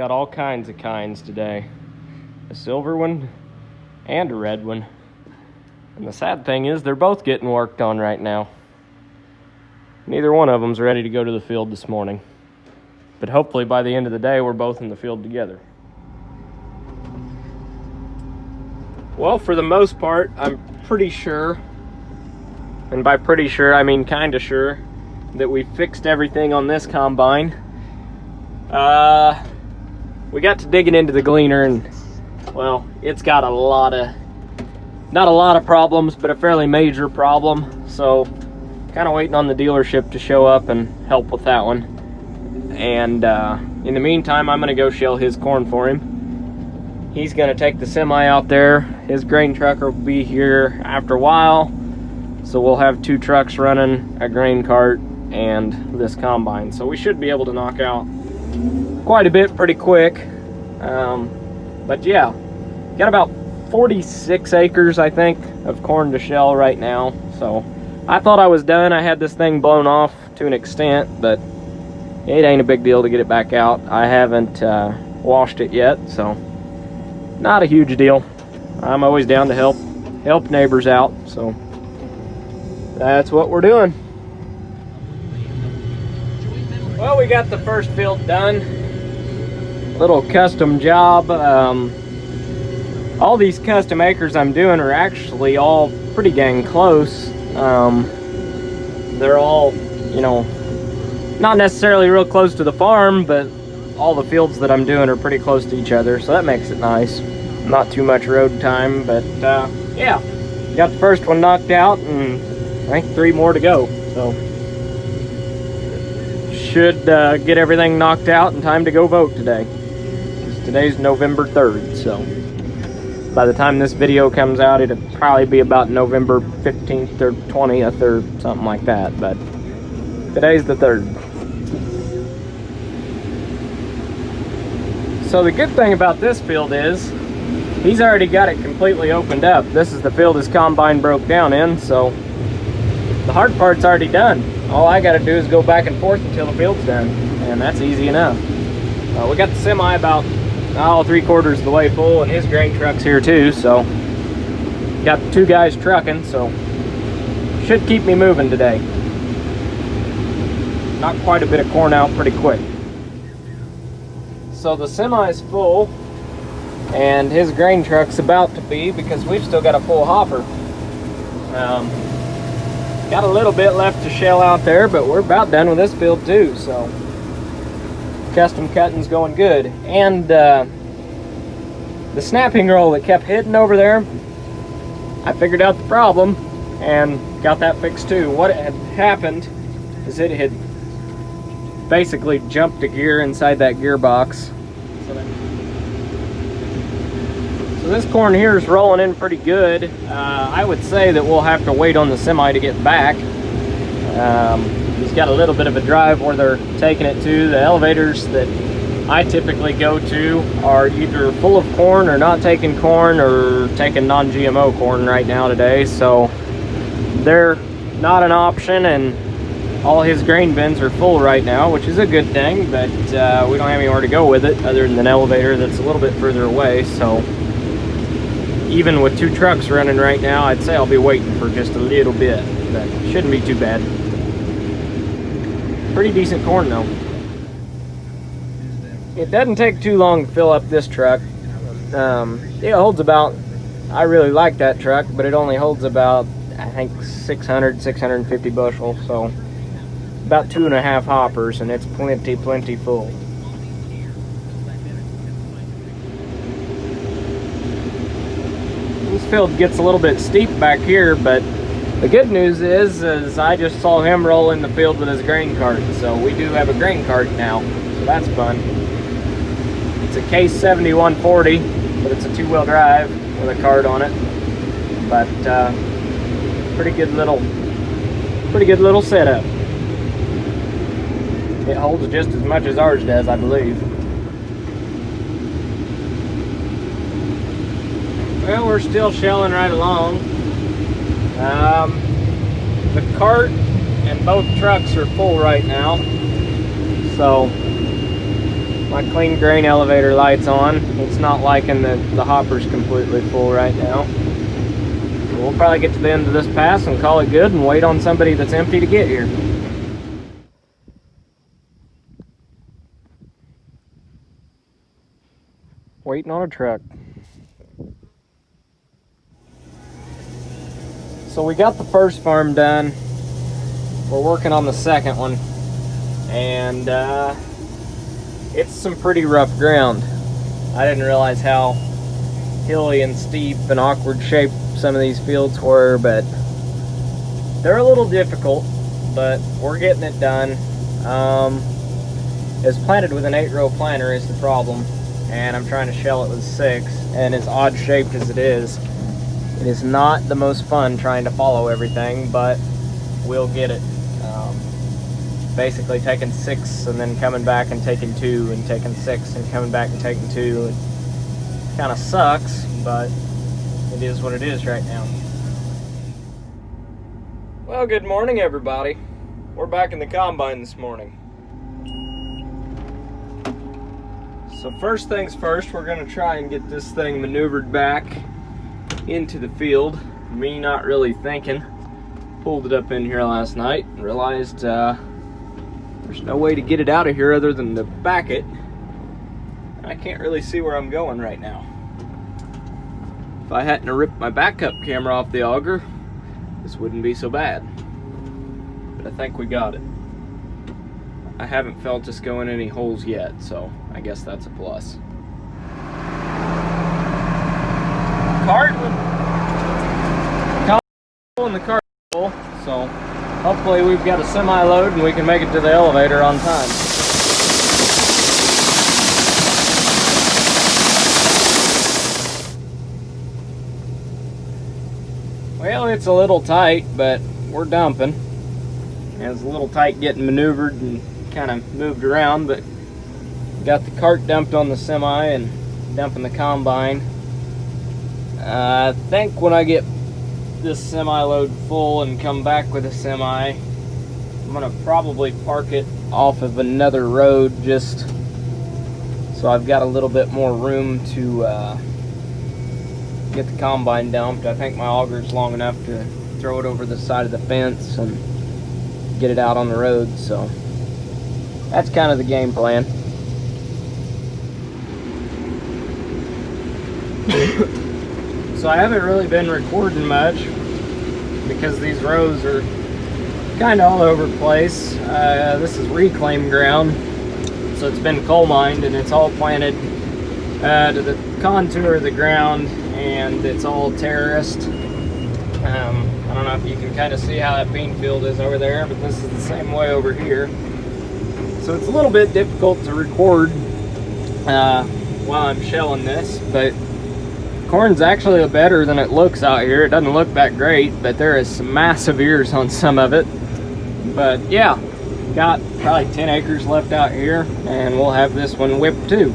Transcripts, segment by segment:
got all kinds of kinds today. A silver one and a red one. And the sad thing is they're both getting worked on right now. Neither one of them's ready to go to the field this morning. But hopefully by the end of the day, we're both in the field together. Well, for the most part, I'm pretty sure, and by pretty sure, I mean kind of sure, that we fixed everything on this combine. We got to digging into the gleaner, and, well, it's got a lot of, not a lot of problems, but a fairly major problem. So, kind of waiting on the dealership to show up and help with that one. And in the meantime, I'm going to go shell his corn for him. He's going to take the semi out there. His grain truck will be here after a while. So we'll have two trucks running, a grain cart, and this combine. So we should be able to knock out quite a bit pretty quick. But yeah, got about 46 acres, I think, of corn to shell right now. So I thought I was done. I had this thing blown off to an extent, but it ain't a big deal to get it back out. I haven't washed it yet, so not a huge deal. I'm always down to help neighbors out, so that's what we're doing. Well, we got the first field done. Little custom job. All these custom acres I'm doing are actually all pretty dang close. They're all, you know, not necessarily real close to the farm, but all the fields that I'm doing are pretty close to each other, so that makes it nice. Not too much road time, but yeah, got the first one knocked out, and I think 3 more to go. So should get everything knocked out in time to go vote today. Today's November 3rd, so by the time this video comes out, it'll probably be about November 15th or 20th or something like that, but today's the 3rd. So the good thing about this field is he's already got it completely opened up. This is the field his combine broke down in, so the hard part's already done. All I gotta do is go back and forth until the field's done, and that's easy enough. We got the semi about 3/4 of the way full, and his grain truck's here too, so got 2 guys trucking, so should keep me moving today. Knocked quite a bit of corn out pretty quick. So the semi's full, and his grain truck's about to be, because we've still got a full hopper. Got a little bit left to shell out there, but we're about done with this field too, so custom cutting's going good. And the snapping roll that kept hitting over there, I figured out the problem and got that fixed too. What had happened is it had basically jumped a gear inside that gearbox. So this corn here is rolling in pretty good. I would say that we'll have to wait on the semi to get back. He's got a little bit of a drive where they're taking it to. The elevators that I typically go to are either full of corn or not taking corn or taking non-GMO corn right now today. So they're not an option, and all his grain bins are full right now, which is a good thing, but we don't have anywhere to go with it other than an elevator that's a little bit further away. So even with 2 trucks running right now, I'd say I'll be waiting for just a little bit, but shouldn't be too bad. Pretty decent corn though. It doesn't take too long to fill up this truck. It holds about, I really like that truck, but it only holds about, I think, 650 bushels, so about 2.5 hoppers, and it's plenty full. This field gets a little bit steep back here, but the good news is I just saw him roll in the field with his grain cart, so we do have a grain cart now, so that's fun. It's a Case 7140, but it's a 2-wheel drive with a cart on it. But pretty good little setup. It holds just as much as ours does, I believe. Well, we're still shelling right along. The cart and both trucks are full right now, so my clean grain elevator lights on. It's not liking the hopper's completely full right now. We'll probably get to the end of this pass and call it good and wait on somebody that's empty to get here. Waiting on a truck. So we got the first farm done. We're working on the second one. And it's some pretty rough ground. I didn't realize how hilly and steep and awkward shaped some of these fields were, but they're a little difficult, but we're getting it done. It's planted with an 8-row planter is the problem, and I'm trying to shell it with 6, and as odd shaped as it is not the most fun trying to follow everything, but we'll get it. Basically taking 6 and then coming back and taking 2 and taking 6 and coming back and taking 2. It kind of sucks, but it is what it is right now. Well, good morning, everybody. We're back in the combine this morning. So first things first, we're going to try and get this thing maneuvered back into the field. Me not really thinking. Pulled it up in here last night and realized there's no way to get it out of here other than to back it. I can't really see where I'm going right now. If I hadn't ripped my backup camera off the auger, this wouldn't be so bad. But I think we got it. I haven't felt us go in any holes yet, so I guess that's a plus. Cart and the cart full, so hopefully we've got a semi-load and we can make it to the elevator on time. Well, it's a little tight, but we're dumping. It's a little tight getting maneuvered and kind of moved around, but got the cart dumped on the semi and dumping the combine. I think when I get this semi-load full and come back with a semi, I'm gonna probably park it off of another road just so I've got a little bit more room to get the combine dumped. I think my auger's long enough to throw it over the side of the fence and get it out on the road, so that's kind of the game plan. So I haven't really been recording much because these rows are kind of all over the place. This is reclaimed ground, so it's been coal mined and it's all planted to the contour of the ground, and it's all terraced. I don't know if you can kind of see how that bean field is over there, but this is the same way over here. So it's a little bit difficult to record while I'm shelling this, but corn's actually better than it looks out here. It doesn't look that great, but there is some massive ears on some of it. But yeah, got probably 10 acres left out here, and we'll have this one whipped too.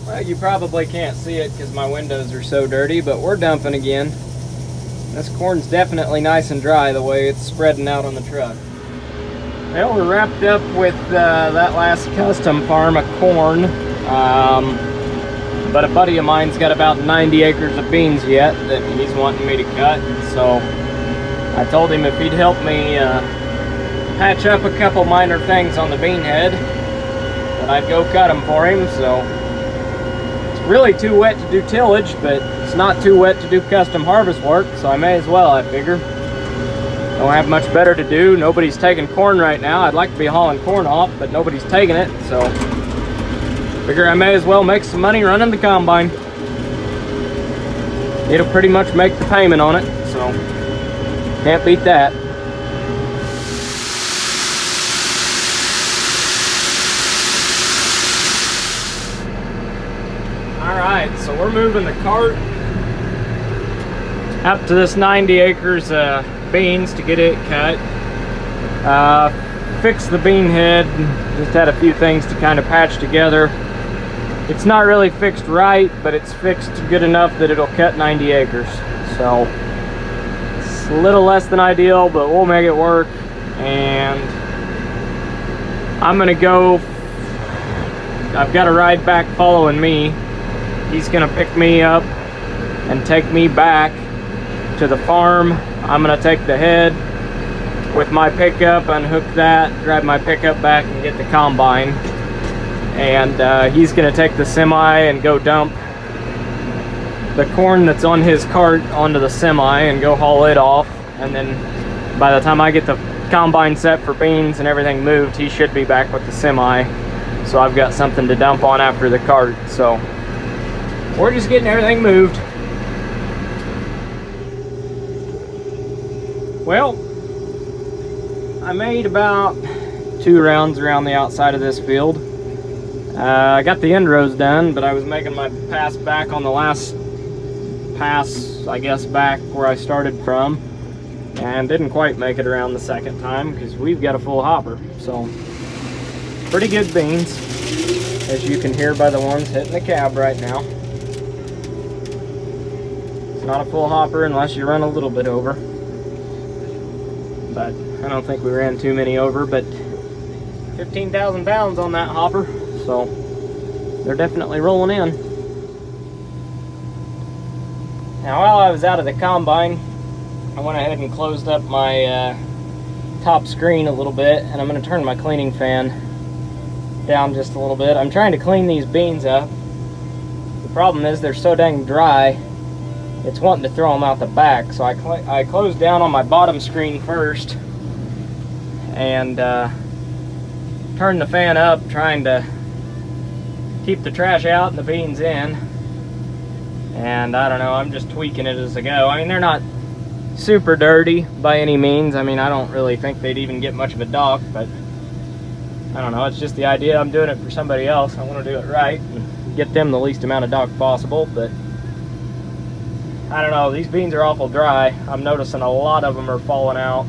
Well, you probably can't see it because my windows are so dirty, but we're dumping again. This corn's definitely nice and dry the way it's spreading out on the truck. Well, we're wrapped up with that last custom farm of corn. But a buddy of mine's got about 90 acres of beans yet that he's wanting me to cut. So I told him if he'd help me patch up a couple minor things on the bean head, that I'd go cut them for him. So it's really too wet to do tillage, but it's not too wet to do custom harvest work, so I may as well, I figure. Don't have much better to do. Nobody's taking corn right now. I'd like to be hauling corn off, but nobody's taking it, so figure I may as well make some money running the combine. It'll pretty much make the payment on it, so can't beat that. Alright, so we're moving the cart up to this 90 acres beans to get it cut. Fix the bean head, just had a few things to kind of patch together. It's not really fixed right, but it's fixed good enough that it'll cut 90 acres. So it's a little less than ideal, but we'll make it work. And I'm gonna go, I've got a ride back following me. He's gonna pick me up and take me back to the farm. I'm gonna take the head with my pickup, unhook that, drive my pickup back and get the combine. And he's gonna take the semi and go dump the corn that's on his cart onto the semi and go haul it off. And then by the time I get the combine set for beans and everything moved, he should be back with the semi. So I've got something to dump on after the cart. So we're just getting everything moved. Well, I made about 2 rounds around the outside of this field. I got the end rows done, but I was making my pass back on the last pass, I guess, back where I started from, and didn't quite make it around the second time because we've got a full hopper. So pretty good beans, as you can hear by the ones hitting the cab right now. It's not a full hopper unless you run a little bit over, but I don't think we ran too many over. But 15,000 pounds on that hopper, so they're definitely rolling in. Now, while I was out of the combine, I went ahead and closed up my top screen a little bit, and I'm going to turn my cleaning fan down just a little bit. I'm trying to clean these beans up. The problem is they're so dang dry, it's wanting to throw them out the back. So I closed down on my bottom screen first and turned the fan up, trying to keep the trash out and the beans in. And I don't know, I'm just tweaking it as I go. I mean, they're not super dirty by any means. I mean, I don't really think they'd even get much of a dock, but I don't know, it's just the idea. I'm doing it for somebody else. I want to do it right and get them the least amount of dock possible. But I don't know, these beans are awful dry. I'm noticing a lot of them are falling out.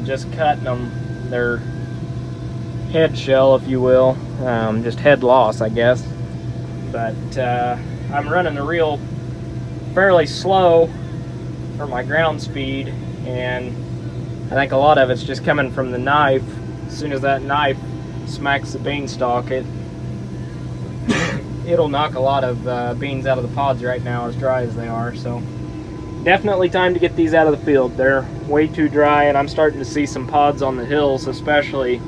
Just cutting them, their head shell, if you will, just head loss, I guess. But I'm running the reel fairly slow for my ground speed, and I think a lot of it's just coming from the knife. As soon as that knife smacks the beanstalk, it'll knock a lot of beans out of the pods right now, as dry as they are. So definitely time to get these out of the field. They're way too dry, and I'm starting to see some pods on the hills especially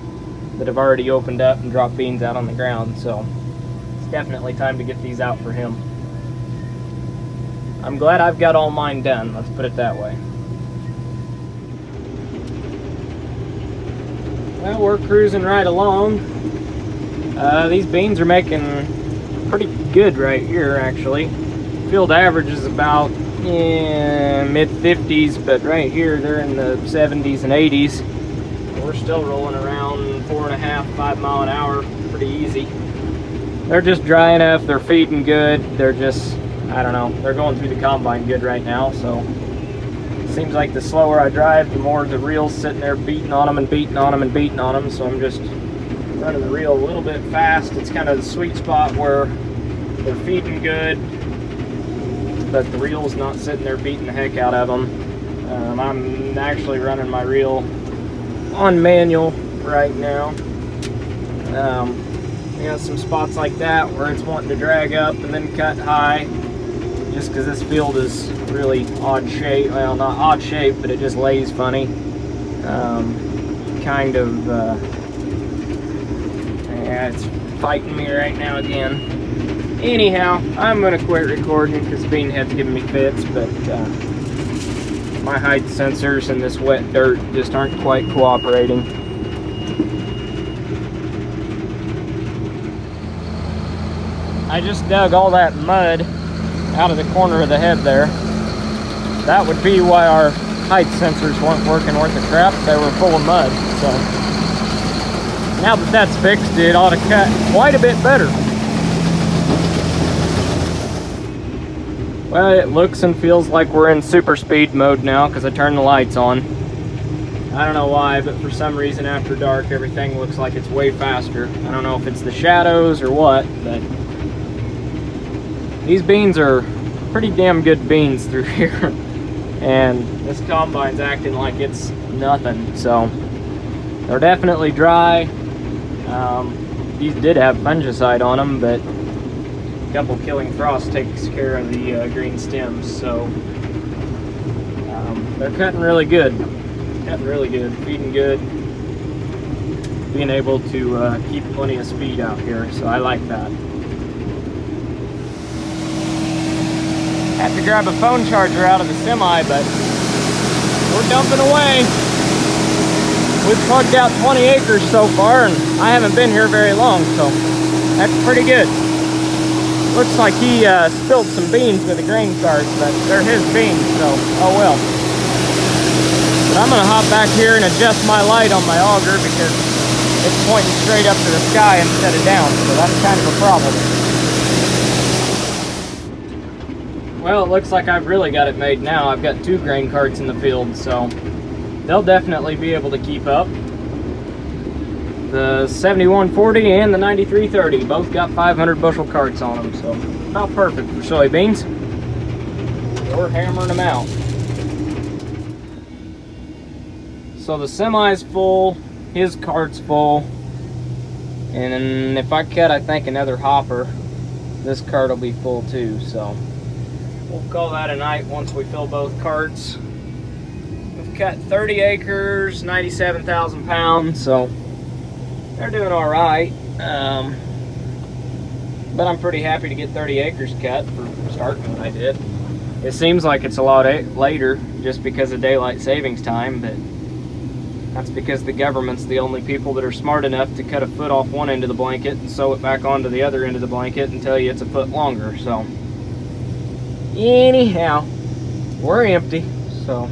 that have already opened up and dropped beans out on the ground. So it's definitely time to get these out for him. I'm glad I've got all mine done, let's put it that way. Well, we're cruising right along. These beans are making pretty good right here, actually. Field average is about mid-50s, but right here they're in the 70s and 80s. We're still rolling around 4.5, 5 mile an hour, pretty easy. They're just dry enough, they're feeding good, they're just, I don't know, they're going through the combine good right now. So it seems like the slower I drive, the more the reel's sitting there beating on them and beating on them and beating on them. So I'm just running the reel a little bit fast. It's kind of the sweet spot where they're feeding good, but the reel's not sitting there beating the heck out of them. I'm actually running my reel on manual right now. You know, some spots like that where it's wanting to drag up and then cut high, just because this field is really odd shape. Well, not odd shape, but it just lays funny. Kind of, yeah, it's fighting me right now again. Anyhow, I'm going to quit recording because Bean Head's giving me fits, but my height sensors in this wet dirt just aren't quite cooperating. I just dug all that mud out of the corner of the head there. That would be why our height sensors weren't working worth a crap. They were full of mud. So now that that's fixed, it ought to cut quite a bit better. Well, it looks and feels like we're in super speed mode now because I turned the lights on. I don't know why, but for some reason after dark everything looks like it's way faster. I don't know if it's the shadows or what, but these beans are pretty damn good beans through here. And this combine's acting like it's nothing. So they're definitely dry. These did have fungicide on them, but a couple killing frost takes care of the green stems, so they're cutting really good. Feeding good, being able to keep plenty of speed out here, so I like that. Have to grab a phone charger out of the semi, but we're dumping away. We've plugged out 20 acres so far, and I haven't been here very long, so that's pretty good. Looks like he spilled some beans with the grain cart, but they're his beans, so oh well. But I'm gonna hop back here and adjust my light on my auger because it's pointing straight up to the sky instead of down, so that's kind of a problem. Well, it looks like I've really got it made now. I've got 2 grain carts in the field, so they'll definitely be able to keep up. The 7140 and the 9330 both got 500 bushel carts on them, so about perfect for soybeans. We're hammering them out. So the semi's full, his cart's full, and if I cut, I think, another hopper, this cart will be full too, so we'll call that a night once we fill both carts. We've cut 30 acres, 97,000 pounds, so they're doing all right. But I'm pretty happy to get 30 acres cut for starting when I did. It seems like it's a lot later just because of daylight savings time, but that's because the government's the only people that are smart enough to cut a foot off one end of the blanket and sew it back onto the other end of the blanket and tell you it's a foot longer. So anyhow, we're empty, so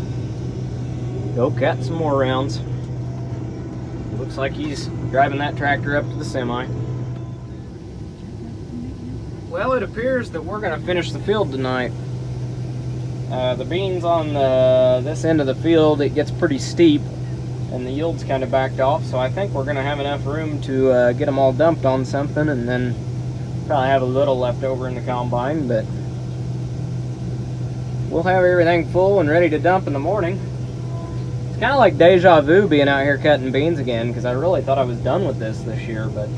go cut some more rounds. Looks like he's driving that tractor up to the semi. Well, it appears that we're going to finish the field tonight. The beans on this end of the field, it gets pretty steep and the yield's kind of backed off, so I think we're going to have enough room to get them all dumped on something, and then probably have a little left over in the combine, but we'll have everything full and ready to dump in the morning. It's kind of like deja vu being out here cutting beans again, because I really thought I was done with this year, but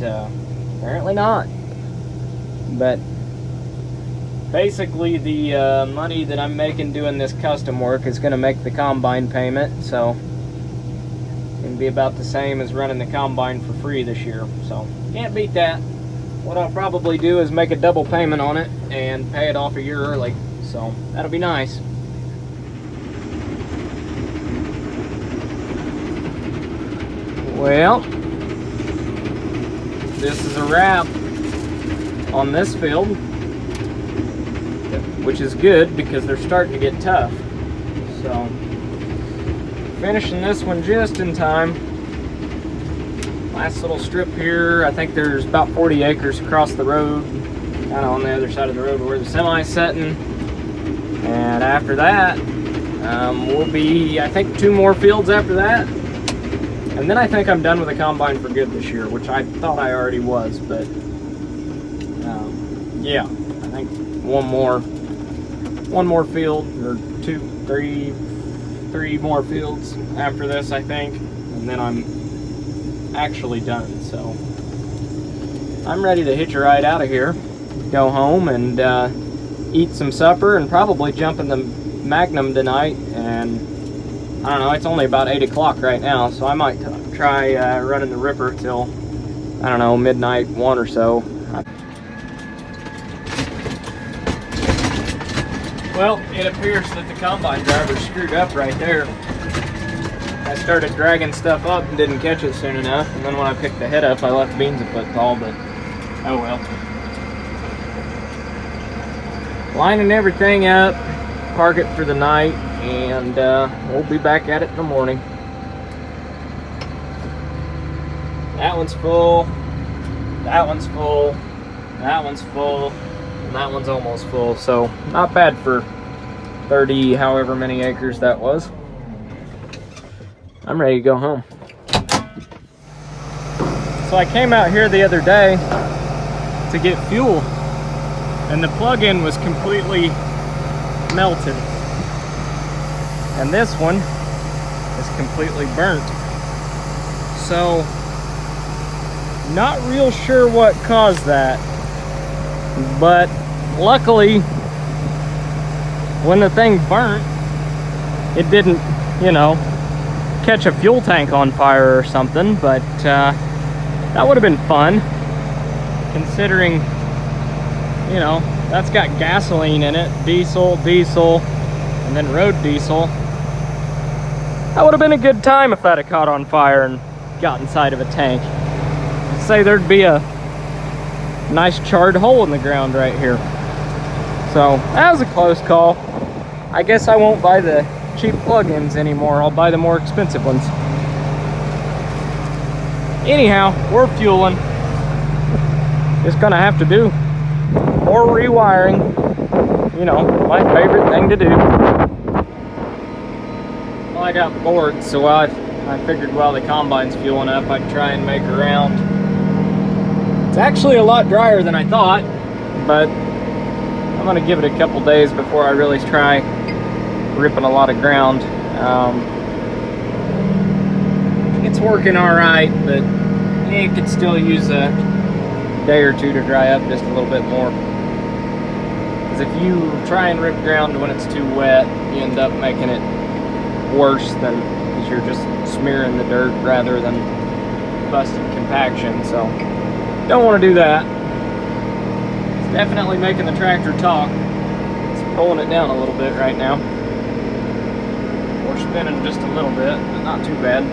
apparently not. But basically the money that I'm making doing this custom work is going to make the combine payment, so it's going to be about the same as running the combine for free this year, so can't beat that. What I'll probably do is make a double payment on it and pay it off a year early, so that'll be nice. Well, this is a wrap on this field, which is good because they're starting to get tough. So finishing this one just in time. Last little strip here, I think there's about 40 acres across the road, kind of on the other side of the road where the semi's setting. And after that, we'll be, I think, 2 more fields after that. And then I think I'm done with the combine for good this year, which I thought I already was, but yeah, I think one more field, or 2, 3 more fields after this, I think, and then I'm actually done. So I'm ready to hitch a ride out of here, go home and eat some supper, and probably jump in the Magnum tonight. And I don't know, it's only about 8 o'clock right now, so I might try running the ripper till, I don't know, midnight, 1 or so. Well, it appears that the combine driver screwed up right there. I started dragging stuff up and didn't catch it soon enough, and then when I picked the head up, I left beans a foot tall, but oh well. Lining everything up, park it for the night, and we'll be back at it in the morning. That one's full, that one's full, that one's full, and that one's almost full, so not bad for 30 however many acres that was. I'm ready to go home. So I came out here the other day to get fuel, and the plug-in was completely melted, and this one is completely burnt. So Not real sure what caused that, but luckily when the thing burnt, it didn't, you know, catch a fuel tank on fire or something. But that would have been fun, considering, you know, that's got gasoline in it, diesel, and then road diesel. That would have been a good time if that had caught on fire and got inside of a tank. I'd say there'd be a nice charred hole in the ground right here. So that was a close call. I guess I won't buy the cheap plug-ins anymore. I'll buy the more expensive ones. Anyhow, we're fueling. Just gonna have to do more rewiring. You know, my favorite thing to do. Well, I got bored, so I figured while the combine's fueling up, I'd try and make a round. It's actually a lot drier than I thought, but I'm gonna give it a couple days before I really try ripping a lot of ground. It's working all right, but it could still use a day or two to dry up just a little bit more. Because if you try and rip ground when it's too wet, you end up making it worse than, because you're just smearing the dirt rather than busting compaction. So don't want to do that. It's definitely making the tractor talk. It's pulling it down a little bit right now. We're spinning just a little bit, but not too bad.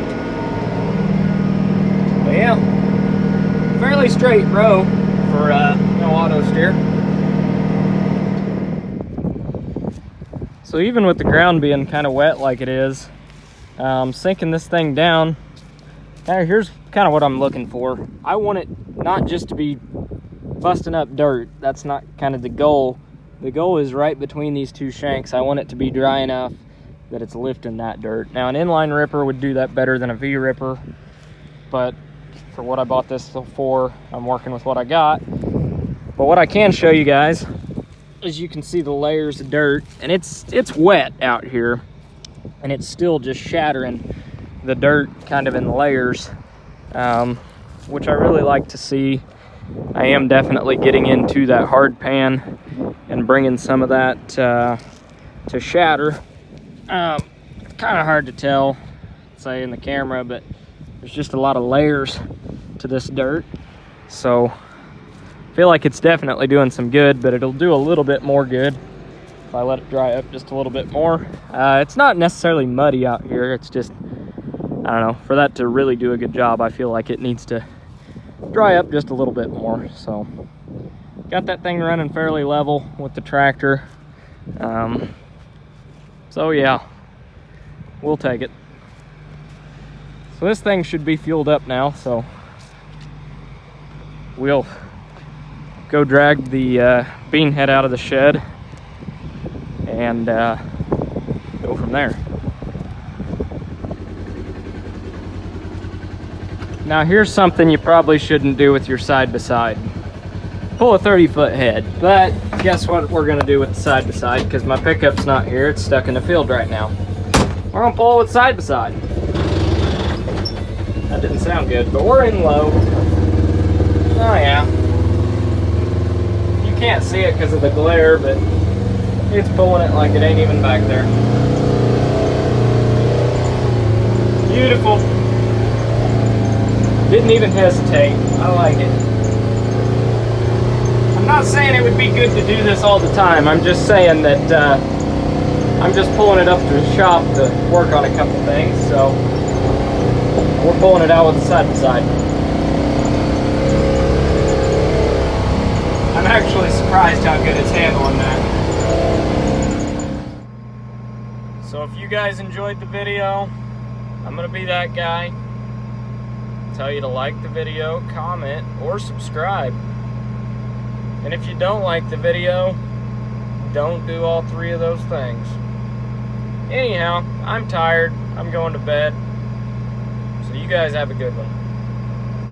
But yeah, fairly straight row for no auto steer. So even with the ground being kind of wet like it is, sinking this thing down, here's kind of what I'm looking for. I want it not just to be busting up dirt. That's not kind of the goal. The goal is right between these two shanks. I want it to be dry enough that it's lifting that dirt. Now an inline ripper would do that better than a V ripper, but for what I bought this for, I'm working with what I got. But what I can show you guys is you can see the layers of dirt, and it's wet out here, and it's still just shattering the dirt kind of in layers, which I really like to see. I am definitely getting into that hard pan and bringing some of that to shatter. Kind of hard to tell, say, in the camera, but there's just a lot of layers to this dirt. So I feel like it's definitely doing some good, but it'll do a little bit more good if I let it dry up just a little bit more. It's not necessarily muddy out here. It's just, I don't know, for that to really do a good job, I feel like it needs to dry up just a little bit more. So got that thing running fairly level with the tractor. So yeah, we'll take it. So this thing should be fueled up now, so we'll go drag the bean head out of the shed and go from there. Now here's something you probably shouldn't do with your side-by-side. Pull a 30-foot head, but guess what we're gonna do with the side-by-side, because my pickup's not here, it's stuck in the field right now. We're gonna pull it with side-by-side. That didn't sound good, but we're in low. Oh yeah. You can't see it because of the glare, but it's pulling it like it ain't even back there. Beautiful. Didn't even hesitate. I like it. I'm not saying it would be good to do this all the time. I'm just saying that I'm just pulling it up to the shop to work on a couple things, so we're pulling it out with the side-by-side. I'm actually surprised how good it's handling that. So if you guys enjoyed the video, I'm gonna be that guy. Tell you to like the video, comment, or subscribe. And if you don't like the video, don't do all three of those things. Anyhow, I'm tired. I'm going to bed. So you guys have a good one.